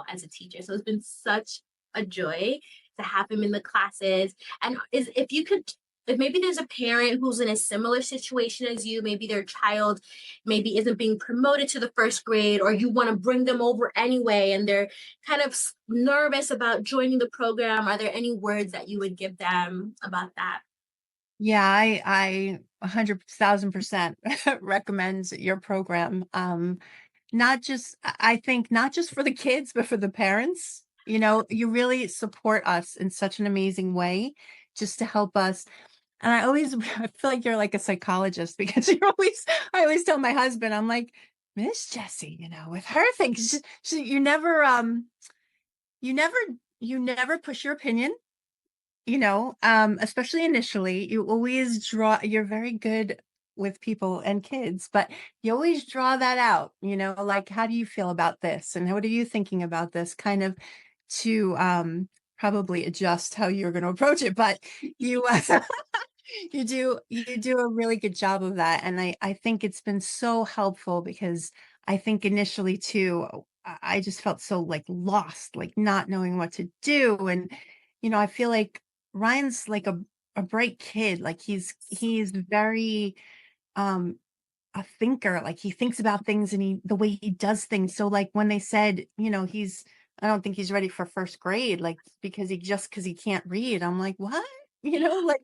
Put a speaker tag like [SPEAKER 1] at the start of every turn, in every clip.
[SPEAKER 1] as a teacher. So it's been such a joy to have him in the classes. And is if you could, if maybe there's a parent who's in a similar situation as you, maybe their child maybe isn't being promoted to the first grade, or you want to bring them over anyway and they're kind of nervous about joining the program, are there any words that you would give them about that?
[SPEAKER 2] Yeah, I 100,000% recommend your program. Not just I think not just for the kids, but for the parents. You know, you really support us in such an amazing way just to help us. And I always I feel like you're like a psychologist because you're always I always tell my husband, I'm like, Miss Jessie, with her things, you never you never you never push your opinion, especially initially. You always you're very good with people and kids, but you always draw that out, like, how do you feel about this? And what are you thinking about this? Kind of to probably adjust how you're going to approach it. But you you do a really good job of that. And I think it's been so helpful because I think initially too, I just felt so like lost, like not knowing what to do. And I feel like Ryan's like a bright kid. Like he's very um a thinker. Like he thinks about things and the way he does things. So like when they said, I don't think he's ready for first grade, like because he can't read. I'm like, what? Like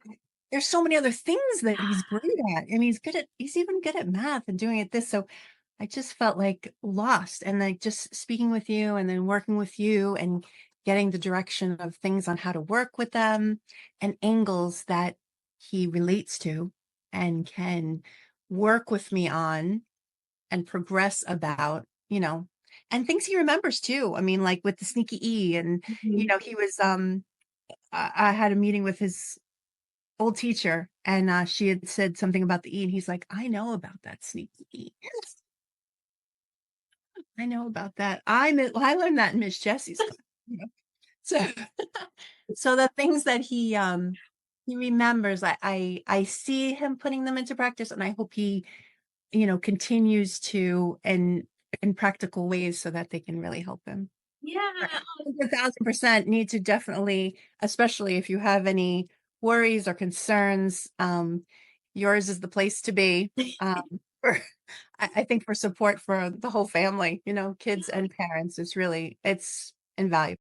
[SPEAKER 2] there's so many other things that he's great at. And he's even good at math and doing it this. So I just felt like lost, and like just speaking with you and then working with you and getting the direction of things on how to work with them and angles that he relates to and can work with me on and progress about, and things he remembers too. I mean, like with the sneaky E and,
[SPEAKER 1] Mhm.
[SPEAKER 2] he was, I had a meeting with his old teacher and she had said something about the E and he's like, I know about that sneaky E. I know about that. I learned that in Miss Jessie's class. So so the things that he remembers, I see him putting them into practice, and I hope he, continues to in practical ways so that they can really help him.
[SPEAKER 1] Yeah.
[SPEAKER 2] Right. 1,000% need to definitely, especially if you have any worries or concerns, yours is the place to be. For, I think for support for the whole family, kids and parents, it's invaluable.